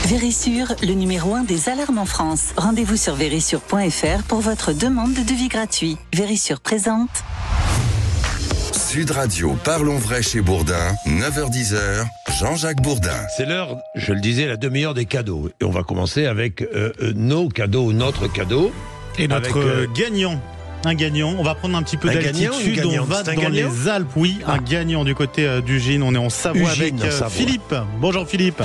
Vérissure, le numéro 1 des alarmes en France. Rendez-vous sur vérissure.fr pour votre demande de devis gratuit. Vérissure présente. Sud Radio, parlons vrai chez Bourdin, 9h-10h, Jean-Jacques Bourdin. C'est l'heure, je le disais, la demi-heure des cadeaux. Et on va commencer avec notre cadeau. Et notre gagnant. Un gagnant, on va prendre un petit peu d'altitude, on va dans les Alpes, oui, un gagnant du côté du Gine, on est en Savoie avec Philippe. Bonjour Philippe.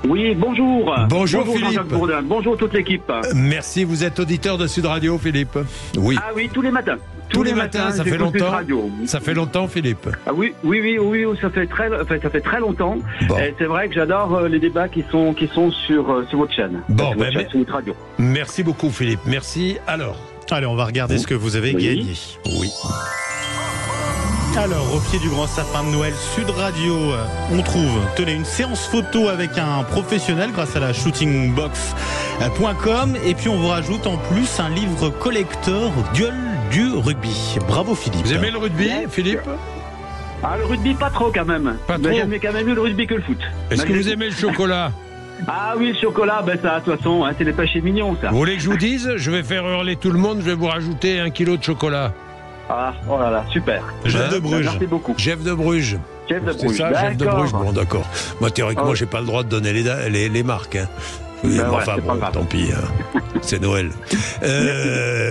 Oui, bonjour. Bonjour Philippe. Jean-Jacques Bourdin. Bonjour toute l'équipe. Merci, vous êtes auditeur de Sud Radio, Philippe. Oui. Ah oui, tous les matins. Tous les matins, ça fait longtemps. Radio. Ça fait longtemps, Philippe. Ah oui, ça fait très longtemps. Bon. Et c'est vrai que j'adore les débats qui sont sur votre chaîne. Bon, sur votre radio. Merci beaucoup Philippe, merci. Alors. Allez, on va regarder ce que vous avez gagné. Oui. Alors, au pied du grand sapin de Noël, Sud Radio, on trouve, tenez, une séance photo avec un professionnel grâce à la shootingbox.com. Et puis, on vous rajoute en plus un livre collector Gueule du rugby. Bravo Philippe. Vous aimez le rugby, Philippe ? Ah, le rugby, pas trop quand même. Pas trop. Mais j'aimais quand même mieux le rugby que le foot. Est-ce que vous aimez le chocolat ? Ah oui, le chocolat, ça, de toute façon, c'est les péchés mignons, ça. Vous voulez que je vous dise ? Je vais faire hurler tout le monde, je vais vous rajouter 1 kilo de chocolat. Ah, oh là là, super. Jeff de Bruges. Merci beaucoup. Jeff de Bruges. Jeff de C'est Bruges. ça, Jeff de Bruges. Bon, d'accord. Moi, théoriquement, j'ai pas le droit de donner les marques. Hein. Enfin, bon, tant pis. Hein. C'est Noël.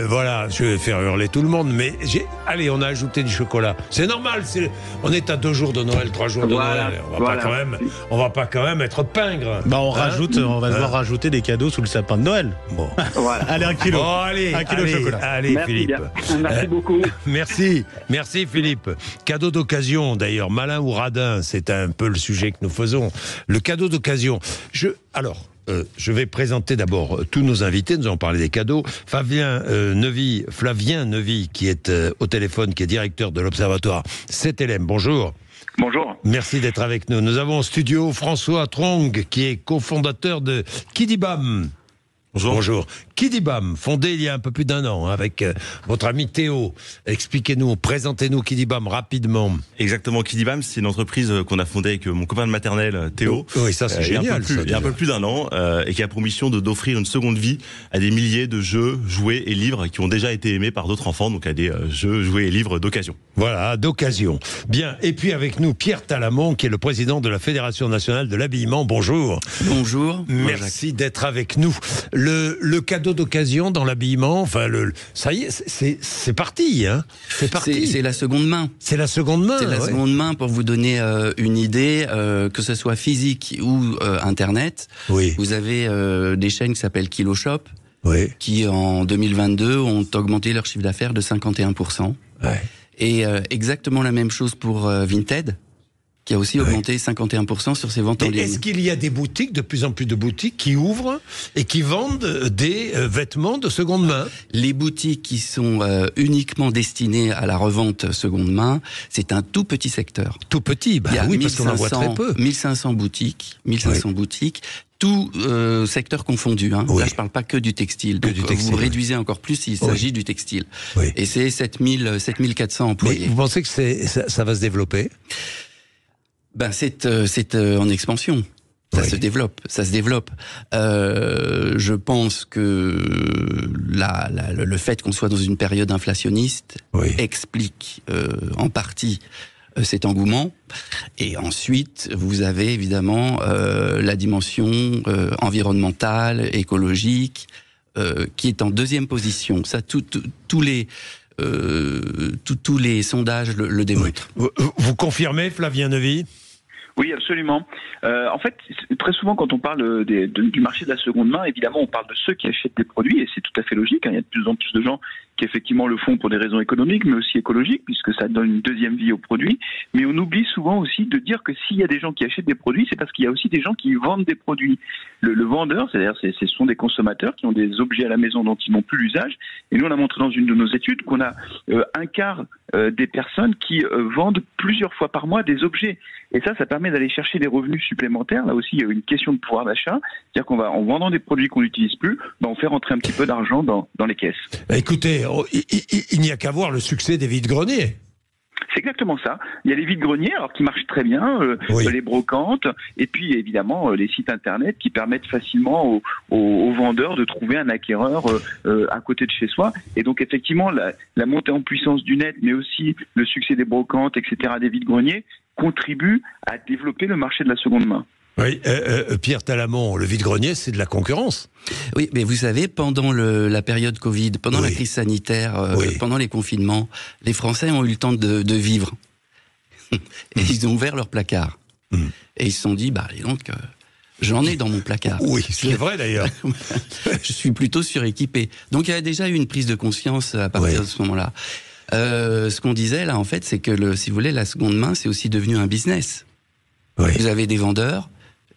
Voilà, je vais faire hurler tout le monde. Mais allez, on a ajouté du chocolat. C'est normal. On est à 2 jours de Noël, 3 jours de Noël. On va pas quand même être pingre. On va devoir rajouter des cadeaux sous le sapin de Noël. Bon. Voilà. Allez, 1 kilo. Oh, allez, 1 kilo de chocolat. Allez, merci Philippe. Bien. Merci beaucoup. Merci Philippe. Cadeau d'occasion, d'ailleurs, malin ou radin, c'est un peu le sujet que nous faisons. Le cadeau d'occasion. Je vais présenter d'abord tous nos invités. Nous allons parler des cadeaux. Flavien Neuvy, qui est au téléphone, qui est directeur de l'Observatoire CTLM. Bonjour. Bonjour. Merci d'être avec nous. Nous avons en studio François Trong, qui est cofondateur de Kidibam. Bonjour. Kidibam, fondé il y a un peu plus d'1 an, avec votre ami Théo. Expliquez-nous, présentez-nous Kidibam rapidement. Exactement, Kidibam, c'est une entreprise qu'on a fondée avec mon copain de maternelle, Théo. Oui, ça c'est génial. Il y a un peu plus d'1 an, et qui a pour mission d'offrir une seconde vie à des milliers de jeux, jouets et livres qui ont déjà été aimés par d'autres enfants, donc à des jeux, jouets et livres d'occasion. Voilà, d'occasion. Bien, et puis avec nous, Pierre Talamont, qui est le président de la Fédération nationale de l'habillement. Bonjour. Bonjour. Merci d'être avec nous. Le cadeau d'occasion dans l'habillement, ça y est, c'est parti, hein. C'est parti. C'est la seconde main. C'est la seconde main. C'est la seconde main pour vous donner une idée, que ce soit physique ou Internet. Oui. Vous avez des chaînes qui s'appellent KiloShop, qui en 2022 ont augmenté leur chiffre d'affaires de 51%. Ouais. Et exactement la même chose pour Vinted, qui a aussi augmenté 51% sur ses ventes en ligne. Est-ce qu'il y a des boutiques, de plus en plus de boutiques, qui ouvrent et qui vendent des vêtements de seconde main ? Les boutiques qui sont uniquement destinées à la revente seconde main, c'est un tout petit secteur. Tout petit, oui, parce qu'on en voit très peu. 1500 boutiques, boutiques, tout secteur confondu. Hein. Oui. Là, je ne parle pas que du textile. Donc, vous réduisez encore plus s'il s'agit du textile. Oui. Et c'est 7400 employés. Mais vous pensez que ça va se développer ? C'est en expansion. Ça se développe. Je pense que le fait qu'on soit dans une période inflationniste explique en partie cet engouement. Et ensuite, vous avez évidemment la dimension environnementale, écologique, qui est en deuxième position. Ça, tous les sondages le démontrent. Vous confirmez, Flavien Neuvy ? Oui, absolument. En fait, très souvent, quand on parle du marché de la seconde main, évidemment, on parle de ceux qui achètent des produits, et c'est tout à fait logique. Hein. Il y a de plus en plus de gens qui, effectivement, le font pour des raisons économiques, mais aussi écologiques, puisque ça donne une deuxième vie aux produits. Mais on oublie souvent aussi de dire que s'il y a des gens qui achètent des produits, c'est parce qu'il y a aussi des gens qui vendent des produits. Le vendeur, c'est-à-dire, ce sont des consommateurs qui ont des objets à la maison dont ils n'ont plus l'usage. Et nous, on a montré dans une de nos études qu'on a un quart des personnes qui vendent plusieurs fois par mois des objets. Et ça permet d'aller chercher des revenus supplémentaires. Là aussi, il y a une question de pouvoir d'achat. C'est-à-dire qu'on va, en vendant des produits qu'on n'utilise plus, on fait rentrer un petit peu d'argent dans les caisses. Écoutez, il n'y a qu'à voir le succès des vides-greniers. C'est exactement ça. Il y a les vides-greniers, alors qui marchent très bien, les brocantes, et puis évidemment les sites internet qui permettent facilement aux vendeurs de trouver un acquéreur à côté de chez soi. Et donc effectivement, la montée en puissance du net, mais aussi le succès des brocantes, etc., des vides-greniers, contribuent à développer le marché de la seconde main. Oui, Pierre Talamon, le vide-grenier, c'est de la concurrence. Oui, mais vous savez, pendant la période Covid, pendant la crise sanitaire, pendant les confinements, les Français ont eu le temps de vivre. Et ils ont ouvert leur placard. Et ils se sont dit, donc, j'en ai dans mon placard. Oui, c'est vrai d'ailleurs. Je suis plutôt suréquipé. Donc il y a déjà eu une prise de conscience à partir de ce moment-là. Ce qu'on disait là, en fait, c'est que, si vous voulez, la seconde main, c'est aussi devenu un business. Vous avez des vendeurs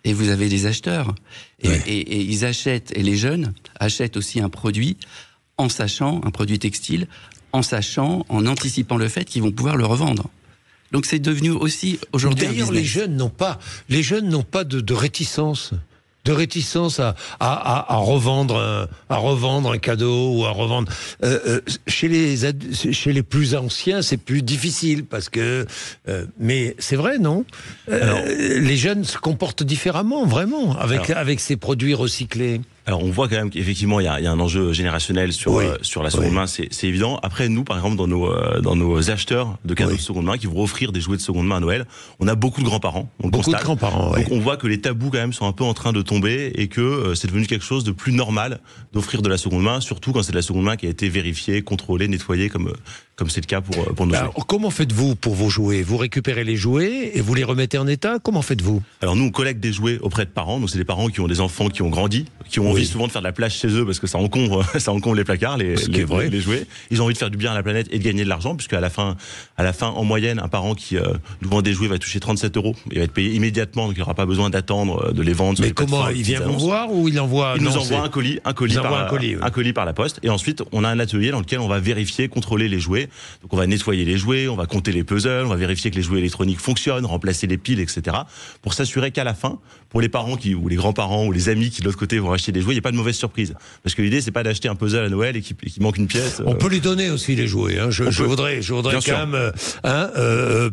et vous avez des acheteurs. Et ils achètent, et les jeunes achètent aussi un produit en sachant, un produit textile, en anticipant le fait qu'ils vont pouvoir le revendre. Donc c'est devenu aussi aujourd'hui un business. D'ailleurs, les jeunes n'ont pas de réticence. De réticence à revendre un cadeau ou à revendre. Chez les plus anciens, c'est plus difficile parce que. Mais c'est vrai, non? Les jeunes se comportent différemment, vraiment, avec ces produits recyclés. Alors on voit quand même qu'effectivement il y a un enjeu générationnel sur la seconde main, c'est évident. Après nous, par exemple, dans nos acheteurs de cadeaux de seconde main qui vont offrir des jouets de seconde main à Noël, on a beaucoup de grands-parents. Donc on voit que les tabous quand même sont un peu en train de tomber et que c'est devenu quelque chose de plus normal d'offrir de la seconde main, surtout quand c'est de la seconde main qui a été vérifiée, contrôlée, nettoyée comme c'est le cas pour nos jouets. Comment faites-vous pour vos jouets? Vous récupérez les jouets et vous les remettez en état? Comment faites-vous? Alors nous, on collecte des jouets auprès de parents. Donc c'est des parents qui ont des enfants qui ont grandi, qui ont envie souvent de faire de la plage chez eux parce que ça encombre les placards, les jouets. Ils ont envie de faire du bien à la planète et de gagner de l'argent, puisque à la fin, en moyenne, un parent qui nous vend des jouets va toucher 37 €. Il va être payé immédiatement, donc il n'aura pas besoin d'attendre de les vendre. Mais comment? Il vient vous voir ou il envoie? Il nous envoie un colis par la poste. Et ensuite, on a un atelier dans lequel on va vérifier, contrôler les jouets. Donc on va nettoyer les jouets, on va compter les puzzles, on va vérifier que les jouets électroniques fonctionnent, remplacer les piles, etc. Pour s'assurer qu'à la fin, pour les parents ou les grands-parents ou les amis qui de l'autre côté vont acheter des jouets, il n'y a pas de mauvaise surprise. Parce que l'idée, c'est pas d'acheter un puzzle à Noël et qu'il manque une pièce. On peut les donner aussi, les jouets. Je voudrais quand même.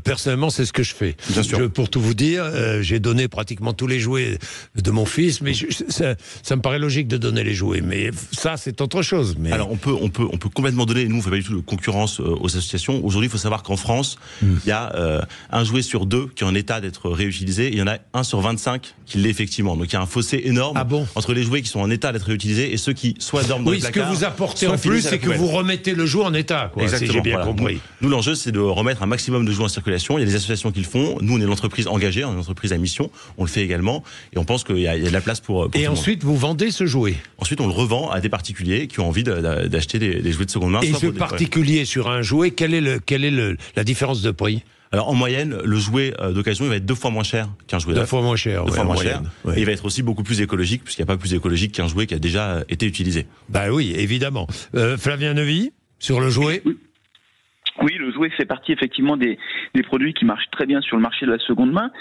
Personnellement, c'est ce que je fais. Bien sûr. Pour tout vous dire, j'ai donné pratiquement tous les jouets de mon fils, mais ça me paraît logique de donner les jouets. Mais ça, c'est autre chose. Mais... Alors, on peut complètement donner. Nous, on fait pas du tout de concurrence aux associations. Aujourd'hui, il faut savoir qu'en France, il y a un jouet sur 2 qui est en état d'être réutilisé. Il y en a 1 sur 25 qui l'est effectivement. Donc il y a un fossé énorme entre les jouets qui sont en état d'être réutilisés et ceux qui soit dorment dans les placards. Ce que vous apportez en plus, c'est que vous remettez le jouet en état. Exactement. Si j'ai bien compris. Nous, l'enjeu, c'est de remettre un maximum de jouets en circulation. Il y a des associations qui le font. Nous, on est l'entreprise engagée, on est une entreprise à mission. On le fait également. Et on pense qu'il y a de la place pour et ensuite, vous vendez ce jouet? Ensuite, on le revend à des particuliers qui ont envie d'acheter des jouets de seconde main. Et ce particulier sur un jouet, quelle est la différence de prix? Alors en moyenne, le jouet d'occasion, il va être 2 fois moins cher qu'un jouet neuf. 2 fois moins cher. Et il va être aussi beaucoup plus écologique, puisqu'il n'y a pas plus écologique qu'un jouet qui a déjà été utilisé. Bah oui, évidemment. Flavien Neuvy, sur le jouet? Oui, le jouet fait partie effectivement des produits qui marchent très bien sur le marché de la seconde main.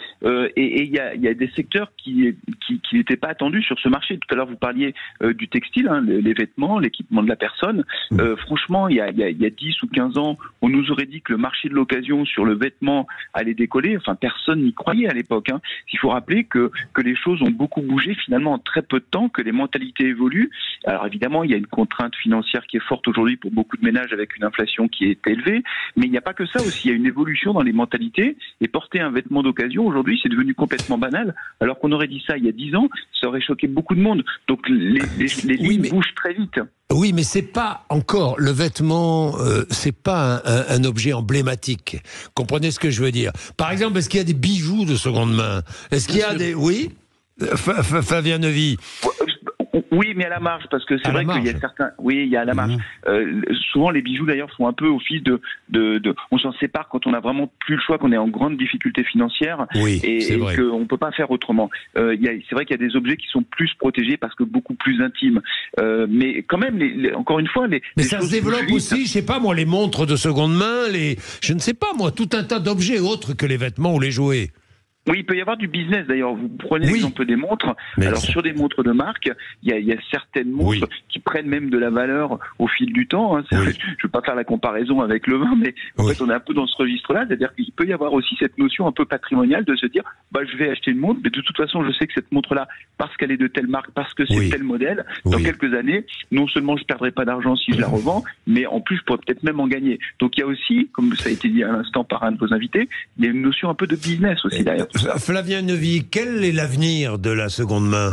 Et il y a des secteurs qui n'étaient pas attendus sur ce marché. Tout à l'heure, vous parliez du textile, les vêtements, l'équipement de la personne. Franchement, il y a 10 ou 15 ans, on nous aurait dit que le marché de l'occasion sur le vêtement allait décoller. Enfin, personne n'y croyait à l'époque. Il faut rappeler que les choses ont beaucoup bougé finalement en très peu de temps, que les mentalités évoluent. Alors évidemment, il y a une contrainte financière qui est forte aujourd'hui pour beaucoup de ménages avec une inflation qui est élevée. Mais il n'y a pas que ça aussi, il y a une évolution dans les mentalités, et porter un vêtement d'occasion, aujourd'hui, c'est devenu complètement banal, alors qu'on aurait dit ça il y a 10 ans, ça aurait choqué beaucoup de monde. Donc les lignes bougent très vite. Oui, mais c'est pas encore, le vêtement, c'est pas un objet emblématique. Comprenez ce que je veux dire? Par exemple, est-ce qu'il y a des bijoux de seconde main? Est-ce qu'il y a des... Oui, Flavien Neuvy. Oui, mais à la marge, parce que c'est vrai qu'il y a certains... Oui, il y a à la marge. Souvent, les bijoux, d'ailleurs, font un peu office de... On s'en sépare quand on a vraiment plus le choix, qu'on est en grande difficulté financière et qu'on ne peut pas faire autrement. C'est vrai qu'il y a des objets qui sont plus protégés parce que beaucoup plus intimes. Mais quand même, encore une fois... Mais ça se développe aussi, je sais pas moi, les montres de seconde main, je ne sais pas moi, tout un tas d'objets autres que les vêtements ou les jouets. Oui, il peut y avoir du business d'ailleurs. Vous prenez l'exemple des montres. Alors sur des montres de marque, il y a certaines montres qui prennent même de la valeur au fil du temps. Hein. Je ne veux pas faire la comparaison avec le vin, mais en fait on est un peu dans ce registre-là. C'est-à-dire qu'il peut y avoir aussi cette notion un peu patrimoniale de se dire, je vais acheter une montre, mais de toute façon je sais que cette montre-là, parce qu'elle est de telle marque, parce que c'est tel modèle, dans quelques années, non seulement je perdrai pas d'argent si je la revends, mais en plus je pourrais peut-être même en gagner. Donc il y a aussi, comme ça a été dit à l'instant par un de vos invités, il y a une notion un peu de business aussi derrière. Flavien Neuvy, quel est l'avenir de la seconde main ?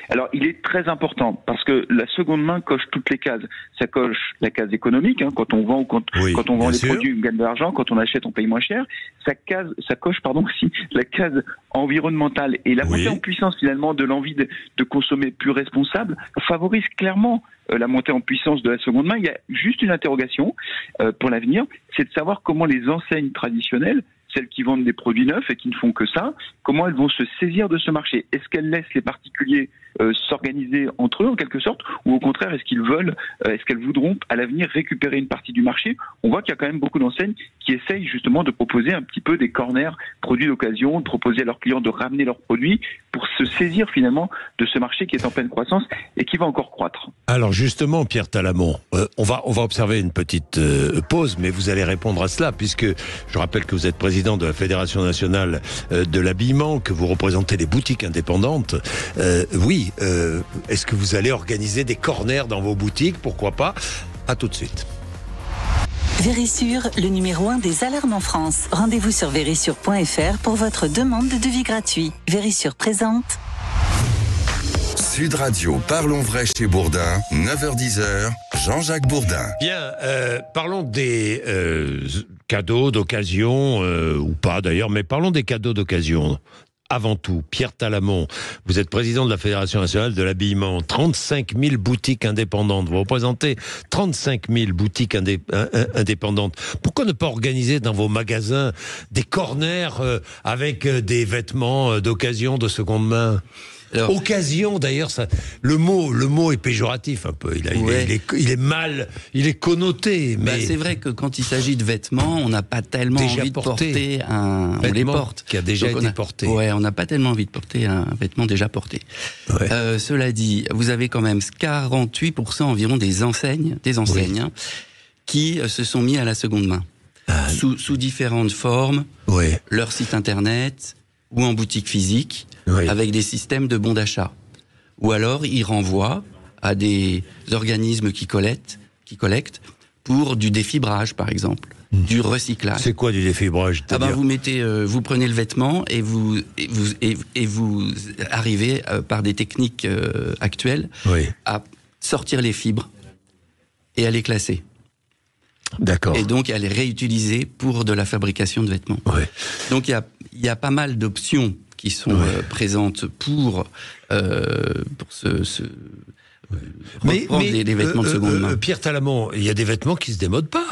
Alors, il est très important parce que la seconde main coche toutes les cases. Ça coche la case économique, hein, quand on vend ou quand on vend les produits, on gagne de l'argent. Quand on achète, on paye moins cher. Ça coche aussi la case environnementale et la montée en puissance finalement de l'envie de consommer plus responsable favorise clairement la montée en puissance de la seconde main. Il y a juste une interrogation pour l'avenir, c'est de savoir comment les enseignes traditionnelles, celles qui vendent des produits neufs et qui ne font que ça, comment elles vont se saisir de ce marché? Est-ce qu'elles laissent les particuliers s'organiser entre eux en quelque sorte, ou au contraire est-ce qu'elles voudront à l'avenir récupérer une partie du marché? On voit qu'il y a quand même beaucoup d'enseignes qui essayent justement de proposer un petit peu des corners produits d'occasion, de proposer à leurs clients de ramener leurs produits pour se saisir finalement de ce marché qui est en pleine croissance et qui va encore croître. Alors justement, Pierre Talamon, on va observer une petite pause, mais vous allez répondre à cela, puisque je rappelle que vous êtes président de la Fédération nationale de l'habillement, que vous représentez les boutiques indépendantes. Est-ce que vous allez organiser des corners dans vos boutiques? Pourquoi pas? À tout de suite. Vérissure, le numéro 1 des alarmes en France. Rendez-vous sur vérissure.fr pour votre demande de devis gratuit. Vérissure présente. Sud Radio, parlons vrai chez Bourdin, 9h-10h, Jean-Jacques Bourdin. Bien, parlons des cadeaux d'occasion, ou pas d'ailleurs, mais parlons des cadeaux d'occasion. Avant tout, Pierre Talamon, vous êtes président de la Fédération nationale de l'habillement, 35 000 boutiques indépendantes, vous représentez 35 000 boutiques indépendantes. Pourquoi ne pas organiser dans vos magasins des corners avec des vêtements d'occasion, de seconde main ? Alors, occasion, d'ailleurs, le mot est péjoratif un peu. Il est mal, il est connoté. Mais c'est vrai que quand il s'agit de vêtements, on n'a pas tellement envie de porter un vêtement. On les porte. Qui a déjà été porté. Ouais, on n'a pas tellement envie de porter un vêtement déjà porté. Ouais. Cela dit, vous avez quand même 48% environ des enseignes qui se sont mis à la seconde main. Sous différentes formes, leur site internet ou en boutique physique. Avec des systèmes de bons d'achat. Ou alors, ils renvoient à des organismes qui collectent pour du défibrage, par exemple, du recyclage. C'est quoi du défibrage? Vous prenez le vêtement et vous arrivez par des techniques actuelles à sortir les fibres et à les classer. D'accord. Et donc à les réutiliser pour de la fabrication de vêtements. Donc il y a pas mal d'options qui sont présentes pour reprendre les vêtements de seconde main. Pierre Talamon, il y a des vêtements qui se démodent pas.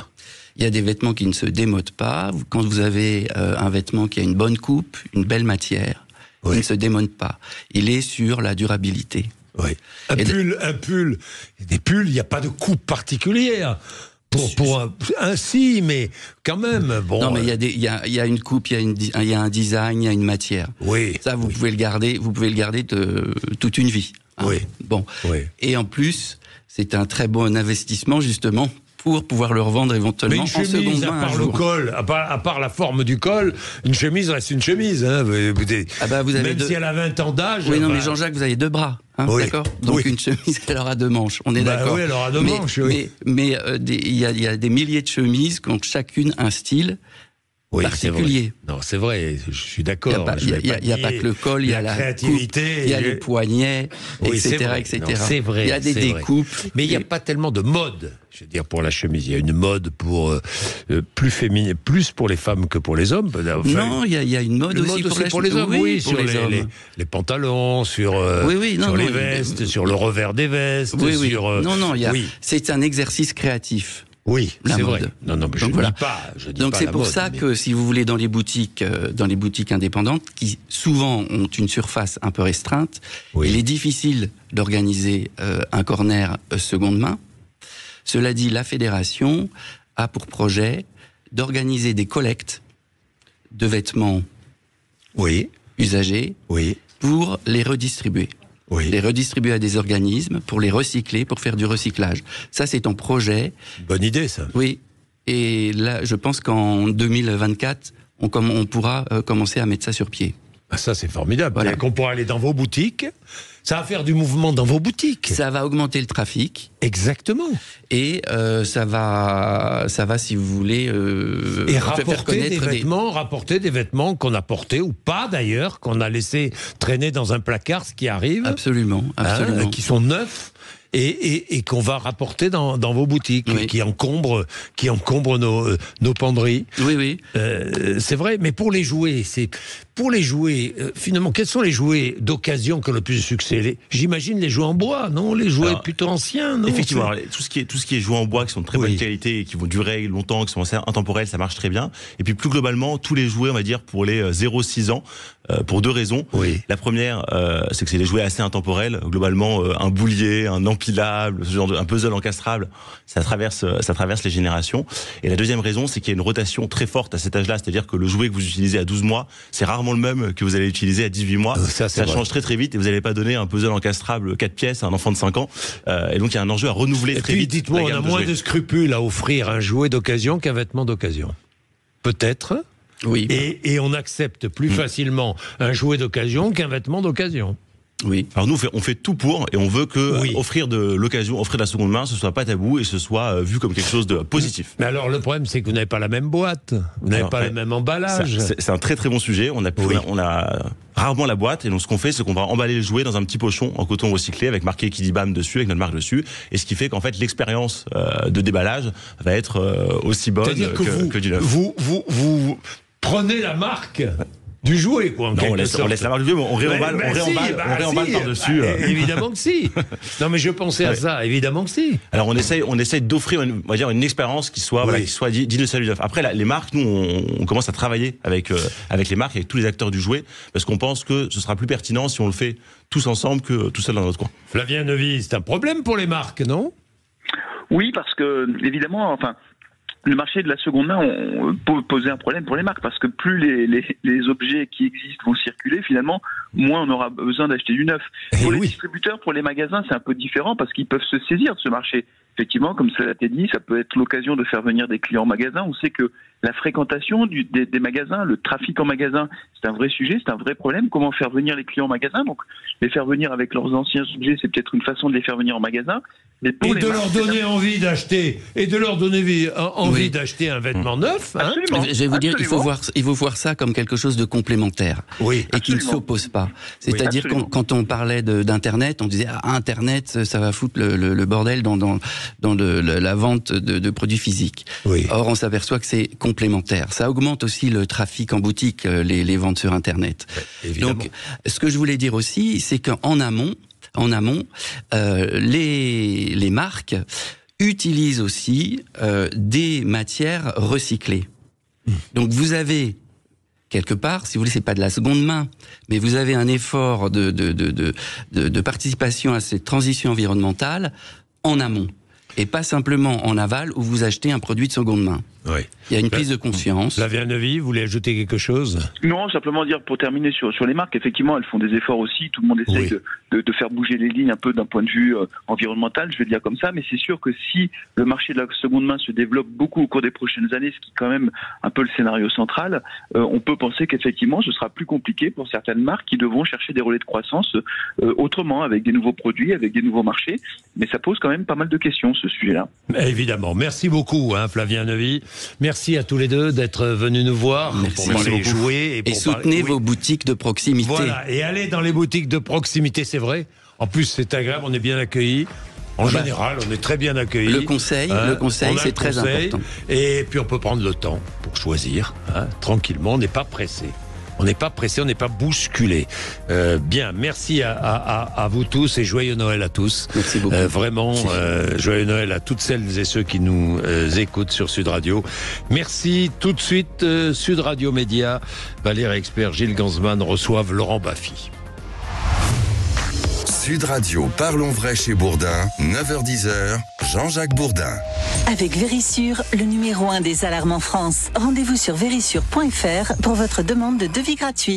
Il y a des vêtements qui ne se démodent pas. Quand vous avez un vêtement qui a une bonne coupe, une belle matière, il ne se démode pas. Il est sur la durabilité. Un pull, des pulls, il n'y a pas de coupe particulière. Ainsi, mais quand même. Bon, non, mais il y a une coupe, il y a un design, il y a une matière. Ça, vous pouvez le garder. Vous pouvez le garder toute une vie. Hein. Et en plus, c'est un très bon investissement justement pour pouvoir le revendre éventuellement en seconde main. À part le col, à part la forme du col, une chemise reste une chemise. Hein. Même si elle a 20 ans d'âge. Oui, non, mais Jean-Jacques, vous avez deux bras. Hein, d'accord. Donc une chemise, elle aura deux manches. On est d'accord. Oui, elle aura deux manches. Mais il y a des milliers de chemises qui ont chacune un style particulier. Non, c'est vrai. Je suis d'accord. Il n'y a pas que le col, il y a la créativité, coupe, il y a les poignets, etc., etc. C'est vrai. Il y a des découpes. Mais il n'y a pas tellement de mode. Je veux dire, pour la chemise, il y a une mode pour plus féminine, plus pour les femmes que pour les hommes. Non, il y a une mode aussi pour les hommes. Oui, sur les pantalons, sur les vestes, sur le revers des vestes. C'est un exercice créatif. Oui, c'est vrai. Non, mais je ne dis pas. Donc c'est pour ça que si vous voulez dans les boutiques indépendantes, qui souvent ont une surface un peu restreinte, il est difficile d'organiser un corner seconde main. Cela dit, la fédération a pour projet d'organiser des collectes de vêtements usagés pour les redistribuer. Les redistribuer à des organismes, pour les recycler, pour faire du recyclage. Ça, c'est en projet. Bonne idée, ça. Oui. Et là, je pense qu'en 2024, on pourra commencer à mettre ça sur pied. Ah, ça, c'est formidable. Voilà. Qu'on pourra aller dans vos boutiques. Ça va faire du mouvement dans vos boutiques. Ça va augmenter le trafic. Exactement. Et ça va, si vous voulez, et rapporter des vêtements qu'on a portés ou pas d'ailleurs, qu'on a laissé traîner dans un placard, ce qui arrive. Absolument. Qui sont neufs. Et qu'on va rapporter dans vos boutiques, qui encombrent nos penderies. Oui. C'est vrai, mais pour les jouets, finalement, quels sont les jouets d'occasion qui ont le plus de succès? J'imagine les jouets en bois, non? Les jouets plutôt anciens, non? Effectivement, tout ce qui est jouets en bois, qui sont de très bonne qualité et qui vont durer longtemps, qui sont assez intemporels, ça marche très bien. Et puis plus globalement, tous les jouets, on va dire, pour les 0-6 ans, pour deux raisons. La première, c'est que c'est des jouets assez intemporels. Globalement, un boulier, un empilable, ce genre un puzzle encastrable, ça traverse les générations. Et la deuxième raison, c'est qu'il y a une rotation très forte à cet âge-là. C'est-à-dire que le jouet que vous utilisez à 12 mois, c'est rarement le même que vous allez utiliser à 18 mois. Ça change très vite et vous n'allez pas donner un puzzle encastrable 4 pièces à un enfant de 5 ans. Et donc il y a un enjeu à renouveler très vite. Et puis dites-moi, on a moins de scrupules à offrir un jouet d'occasion qu'un vêtement d'occasion. Peut-être. Oui. Et on accepte plus facilement un jouet d'occasion qu'un vêtement d'occasion. Oui. Alors nous, on fait tout pour, et on veut que offrir de l'occasion, offrir de la seconde main, ce soit pas tabou et ce soit vu comme quelque chose de positif. Mais alors le problème, c'est que vous n'avez pas la même boîte, vous n'avez pas le même emballage. C'est un très très bon sujet. On a rarement la boîte, et donc ce qu'on fait, c'est qu'on va emballer le jouet dans un petit pochon en coton recyclé avec marqué Kidibam dessus, avec notre marque dessus, et ce qui fait qu'en fait l'expérience de déballage va être aussi bonne que du neuf. Vous prenez la marque du jouet, quoi. Non, on laisse la marque du jouet, mais on réemballe par-dessus. Évidemment que si. Non, mais je pensais à ça, évidemment que si. Alors on essaye d'offrir une expérience qui soit digne de salut neuf. Après, les marques, nous, on commence à travailler avec les marques, avec tous les acteurs du jouet, parce qu'on pense que ce sera plus pertinent si on le fait tous ensemble que tout seul dans notre coin. Flavien Neuvy, c'est un problème pour les marques, non? Oui, parce que, évidemment, le marché de la seconde main peut poser un problème pour les marques, parce que plus les objets qui existent vont circuler, finalement, moins on aura besoin d'acheter du neuf. Pour les distributeurs, pour les magasins, c'est un peu différent, parce qu'ils peuvent se saisir de ce marché. Effectivement, comme cela a été dit, ça peut être l'occasion de faire venir des clients en magasin. On sait que la fréquentation des magasins, le trafic en magasin, c'est un vrai sujet, c'est un vrai problème. Comment faire venir les clients en magasin? Donc, les faire venir avec leurs anciens objets, c'est peut-être une façon de les faire venir en magasin. Mais pour leur donner envie d'acheter, envie d'acheter un vêtement neuf. Absolument. Je vais vous dire, il faut voir ça comme quelque chose de complémentaire. Et qui ne s'oppose pas. C'est-à-dire quand on parlait d'Internet, on disait Internet, ça va foutre le bordel dans la vente de produits physiques. Or, on s'aperçoit que c'est complémentaire. Ça augmente aussi le trafic en boutique, les ventes sur Internet. Donc, ce que je voulais dire aussi, c'est qu'en amont, les marques utilisent aussi des matières recyclées. Donc vous avez quelque part, si vous voulez, c'est pas de la seconde main, mais vous avez un effort de participation à cette transition environnementale en amont, et pas simplement en aval où vous achetez un produit de seconde main. Il y a une prise de conscience. Flavien Neuvy, vous voulez ajouter quelque chose? Non, simplement dire, pour terminer sur les marques, effectivement, elles font des efforts aussi. Tout le monde essaye de faire bouger les lignes un peu d'un point de vue environnemental, je vais le dire comme ça. Mais c'est sûr que si le marché de la seconde main se développe beaucoup au cours des prochaines années, ce qui est quand même un peu le scénario central, on peut penser qu'effectivement, ce sera plus compliqué pour certaines marques qui devront chercher des relais de croissance autrement, avec des nouveaux produits, avec des nouveaux marchés. Mais ça pose quand même pas mal de questions, ce sujet-là. Évidemment. Merci beaucoup, Flavien Neuvy. Merci à tous les deux d'être venus nous voir pour parler jouets. Et soutenez vos boutiques de proximité. Voilà, et allez dans les boutiques de proximité, c'est vrai. En plus, c'est agréable, on est bien accueillis. En général, on est très bien accueillis. Le conseil, c'est très important. Et puis, on peut prendre le temps pour choisir, tranquillement, on n'est pas pressé. On n'est pas pressé, on n'est pas bousculé. Bien, merci à vous tous et joyeux Noël à tous. Merci beaucoup. Vraiment, joyeux Noël à toutes celles et ceux qui nous écoutent sur Sud Radio. Merci. Tout de suite, Sud Radio Média, Valérie Expert, Gilles Gansman reçoivent Laurent Baffy. Sud Radio, parlons vrai chez Bourdin, 9h-10h, Jean-Jacques Bourdin. Avec Vérissure, le numéro 1 des alarmes en France. Rendez-vous sur vérissure.fr pour votre demande de devis gratuit.